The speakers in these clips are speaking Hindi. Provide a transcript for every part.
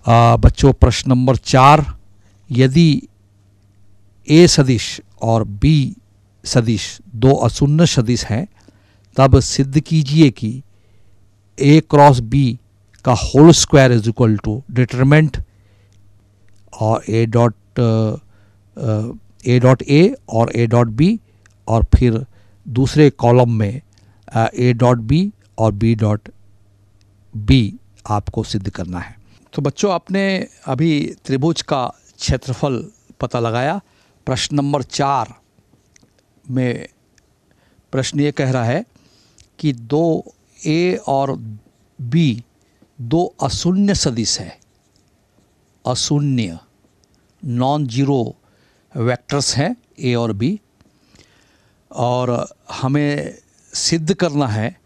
बच्चों प्रश्न नंबर 4, यदि ए सदिश और बी सदिश दो अशून्य सदिश हैं तब सिद्ध कीजिए कि ए क्रॉस बी का whole square is equal to determinant और ए डॉट ए और ए डॉट बी, और फिर दूसरे कॉलम में ए डॉट बी और बी डॉट बी आपको सिद्ध करना है। तो बच्चों आपने अभी त्रिभुज का क्षेत्रफल पता लगाया। प्रश्न नंबर 4 में प्रश्न ये कह रहा है कि दो ए और बी दो अशून्य सदिश है, अशून्य नॉन जीरो वेक्टर्स हैं ए और बी, और हमें सिद्ध करना है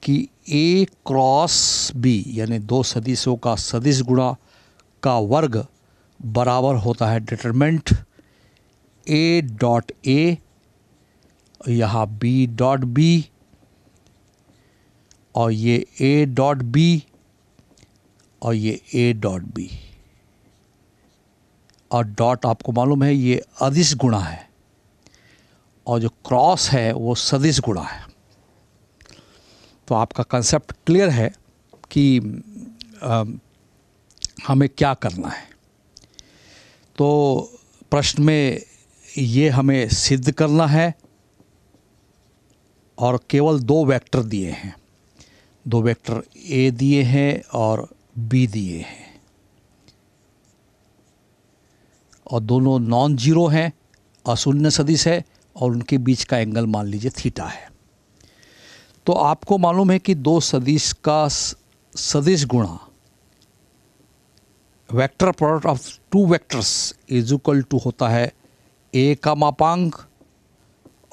कि ए क्रॉस बी यानी दो सदिशों का सदिश गुणा का वर्ग बराबर होता है डिटरमिनेंट ए डॉट ए, यहाँ बी डॉट बी, और ये ए डॉट बी और ये ए डॉट बी, और डॉट आपको मालूम है ये अदिश गुणा है और जो क्रॉस है वो सदिश गुणा है। तो आपका कंसेप्ट क्लियर है कि हमें क्या करना है। तो प्रश्न में ये हमें सिद्ध करना है और केवल दो वेक्टर दिए हैं, दो वेक्टर ए दिए हैं और बी दिए हैं, और दोनों नॉन जीरो हैं, अशून्य सदिश है, और उनके बीच का एंगल मान लीजिए थीटा है। तो आपको मालूम है कि दो सदिश का सदिश गुणा vector product of two vectors is equal to होता है ए का मापांक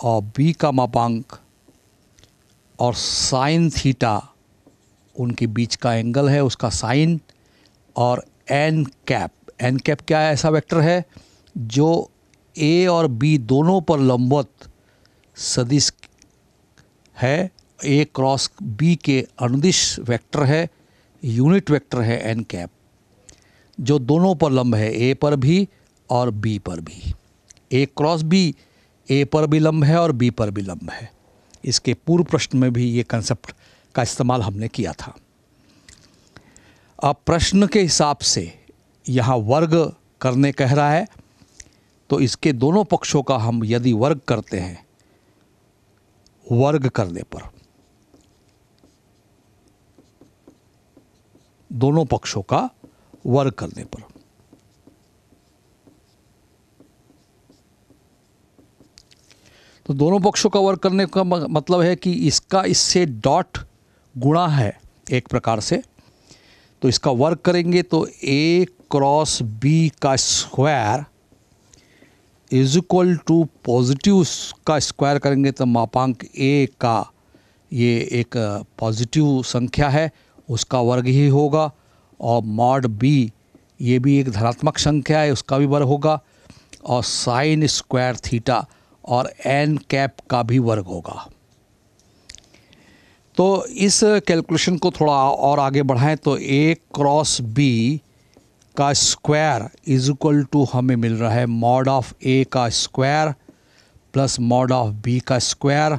और बी का मापांक और साइन थीटा, उनके बीच का एंगल है उसका साइन, और एन कैप। एन कैप क्या है? ऐसा वेक्टर है जो ए और बी दोनों पर लंबवत सदिश है, ए क्रॉस बी के अनुदिश वेक्टर है, यूनिट वेक्टर है एन कैप, जो दोनों पर लंब है, ए पर भी और बी पर भी। ए क्रॉस बी ए पर भी लंब है और बी पर भी लंब है। इसके पूर्व प्रश्न में भी ये कंसेप्ट का इस्तेमाल हमने किया था। अब प्रश्न के हिसाब से यहाँ वर्ग करने कह रहा है, तो इसके दोनों पक्षों का हम यदि वर्ग करते हैं, वर्ग करने पर दोनों पक्षों का वर्ग करने पर तो दोनों पक्षों का वर्ग करने का मतलब है कि इसका इससे डॉट गुणा है एक प्रकार से, तो इसका वर्ग करेंगे तो ए क्रॉस बी का square is equal to positive का स्क्वायर करेंगे तो मापांक ए का ये एक पॉजिटिव संख्या है उसका वर्ग ही होगा, और मॉड बी ये भी एक धनात्मक संख्या है उसका भी वर्ग होगा, और साइन स्क्वायर थीटा और एन कैप का भी वर्ग होगा। तो इस कैलकुलेशन को थोड़ा और आगे बढ़ाएं तो ए क्रॉस बी का स्क्वायर इज इक्वल टू हमें मिल रहा है मॉड ऑफ ए का square plus mod of B का स्क्वायर,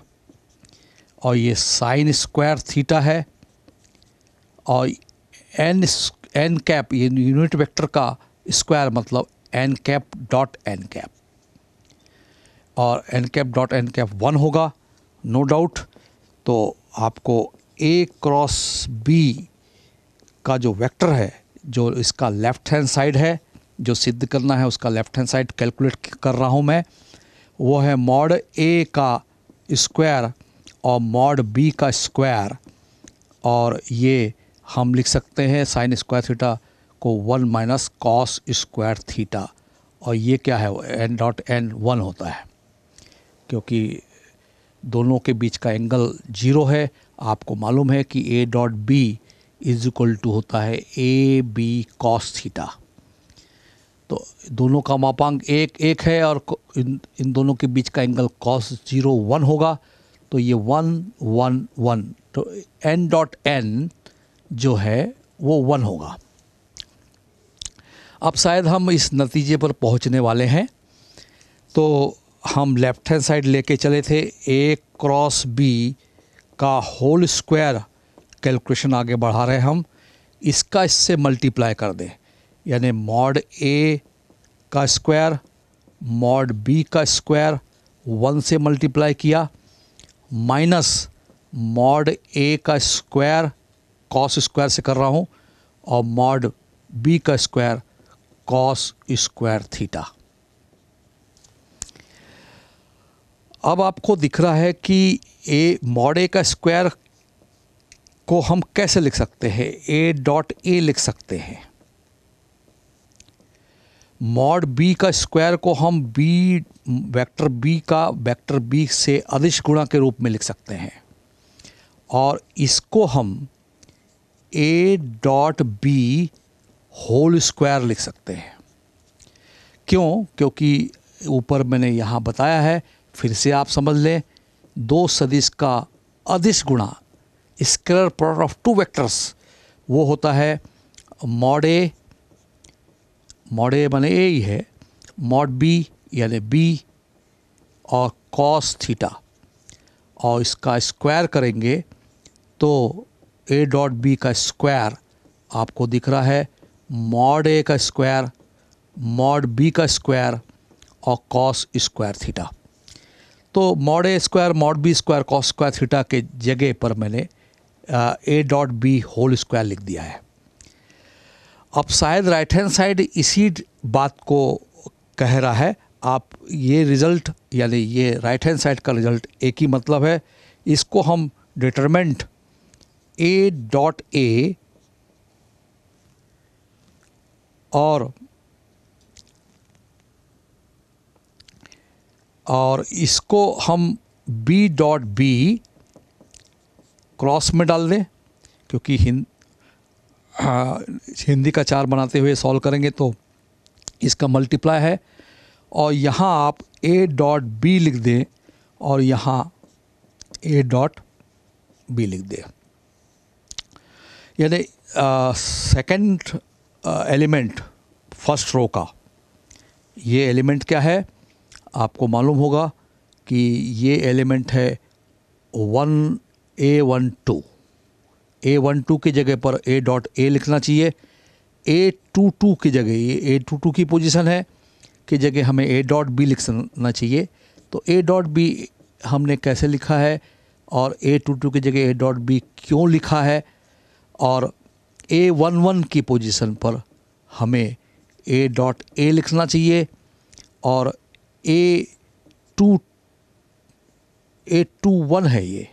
और ये साइन स्क्वायर थीटा है, और एन कैप ये यूनिट वेक्टर का स्क्वायर मतलब N cap dot N cap, और N cap dot N cap 1 होगा नो डाउट। तो आपको ए क्रॉस बी का जो वेक्टर है, जो इसका लेफ़्ट हैंड साइड है, जो सिद्ध करना है उसका लेफ़्ट हैंड साइड कैलकुलेट कर रहा हूँ मैं, वो है मॉड ए का स्क्वायर और मॉड बी का स्क्वायर, और ये हम लिख सकते हैं साइन स्क्वायर थीटा को 1 माइनस कॉस स्क्वायर थीटा, और ये क्या है एन डॉट एन 1 होता है क्योंकि दोनों के बीच का एंगल 0 है। आपको मालूम है कि A dot B is equal to होता है ए बी कॉस थीटा, तो दोनों का मापांक एक है और इन दोनों के बीच का एंगल कॉस 0 1 होगा, तो ये 1 1 1, तो एन डॉट एन जो है वो 1 होगा। अब शायद हम इस नतीजे पर पहुंचने वाले हैं। तो हम लेफ्ट हैंड साइड लेके चले थे, ए क्रॉस बी का होल स्क्वायर कैलकुलेशन आगे बढ़ा रहे हम, इसका इससे मल्टीप्लाई कर दें, यानी मॉड ए का स्क्वायर मॉड बी का स्क्वायर 1 से मल्टीप्लाई किया, माइनस मॉड ए का स्क्वायर कॉस स्क्वायर से कर रहा हूँ और मॉड बी का स्क्वायर कॉस स्क्वायर थीटा। अब आपको दिख रहा है कि ए मॉड ए का स्क्वायर को हम कैसे लिख सकते हैं, ए डॉट ए लिख सकते हैं। मॉड बी का स्क्वायर को हम बी वेक्टर बी का वेक्टर बी से अदिश गुणा के रूप में लिख सकते हैं और इसको हम A dot B whole square लिख सकते हैं। क्यों? क्योंकि ऊपर मैंने यहाँ बताया है, फिर से आप समझ लें, दो सदिश का अदिश गुणा scalar product of two vectors वो होता है मॉड ए माने ए ही है, मॉड बी यानी बी और कॉस थीटा, और इसका स्क्वायर करेंगे तो ए डॉट बी का स्क्वायर आपको दिख रहा है मॉड ए का स्क्वायर मॉड बी का स्क्वायर और कॉस स्क्वायर थीटा। तो mod A square mod B square cos square theta के जगह पर मैंने A dot B whole square लिख दिया है। अब शायद राइट हैंड साइड इसी बात को कह रहा है। आप ये रिज़ल्ट यानी ये राइट हैंड साइड का रिज़ल्ट एक ही मतलब है, इसको हम डिटरमिनेंट ए डॉट ए और इसको हम बी डॉट बी क्रॉस में डाल दें, क्योंकि हिंदी का 4 बनाते हुए सॉल्व करेंगे तो इसका मल्टीप्लाई है, और यहाँ आप ए डॉट बी लिख दें और यहाँ ए डॉट बी लिख दें। यानी सेकंड एलिमेंट फर्स्ट रो का ये एलिमेंट क्या है, आपको मालूम होगा कि ये एलिमेंट है 1A12। A12 की जगह पर ए डॉट ए लिखना चाहिए, A22 की जगह, ये A22 की पोजीशन है की जगह हमें ए डॉट बी लिखना चाहिए। तो ए डॉट बी हमने कैसे लिखा है और A22 की जगह ए डॉट बी क्यों लिखा है, और A11 की पोजीशन पर हमें ए डॉट ए लिखना चाहिए और A21 है, ये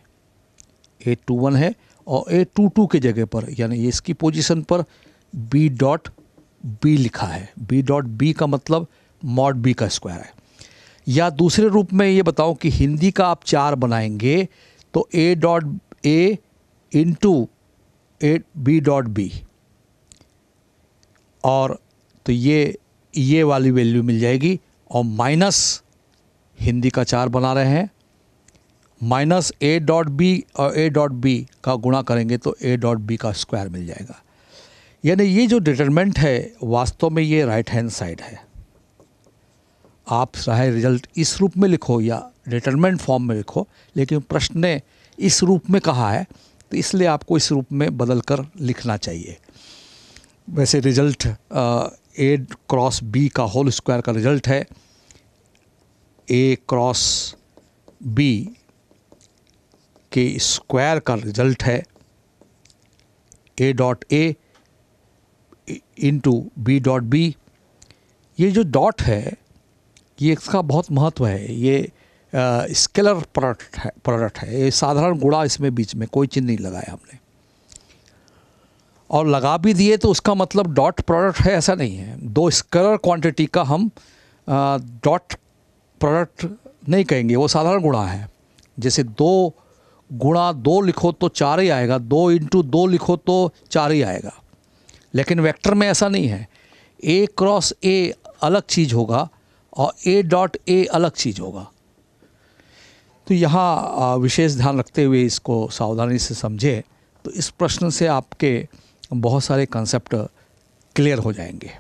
A21 है और A22 की जगह पर यानी इसकी पोजीशन पर बी डॉट बी लिखा है। बी डॉट बी का मतलब मॉड बी का स्क्वायर है। या दूसरे रूप में ये बताऊं कि हिंदी का आप 4 बनाएंगे तो A dot A into A B dot B, और तो ये वाली वैल्यू मिल जाएगी, और माइनस हिंदी का 4 बना रहे हैं, माइनस ए डॉट बी और ए डॉट बी का गुणा करेंगे तो ए डॉट बी का स्क्वायर मिल जाएगा। यानी ये जो डिटरमिनेंट है वास्तव में ये राइट हैंड साइड है। आप चाहे रिजल्ट इस रूप में लिखो या डिटरमिनेंट फॉर्म में लिखो, लेकिन प्रश्न ने इस रूप में कहा है तो इसलिए आपको इस रूप में बदल कर लिखना चाहिए। वैसे रिजल्ट ए क्रॉस बी का होल स्क्वायर का रिजल्ट है ए क्रॉस बी के स्क्वायर का रिजल्ट है A dot A into B dot B. ये जो डॉट है ये इसका बहुत महत्व है, ये स्केलर प्रोडक्ट है, ये साधारण गुणा इसमें बीच में कोई चिन्ह नहीं लगाया हमने, और लगा भी दिए तो उसका मतलब डॉट प्रोडक्ट है ऐसा नहीं है। दो स्केलर क्वांटिटी का हम डॉट प्रोडक्ट नहीं कहेंगे, वो साधारण गुणा है। जैसे 2 गुणा 2 लिखो तो 4 ही आएगा, 2 इंटू 2 लिखो तो 4 ही आएगा, लेकिन वेक्टर में ऐसा नहीं है। ए क्रॉस ए अलग चीज़ होगा और ए डॉट ए अलग चीज़ होगा। तो यहाँ विशेष ध्यान रखते हुए इसको सावधानी से समझे तो इस प्रश्न से आपके बहुत सारे कंसेप्ट क्लियर हो जाएंगे।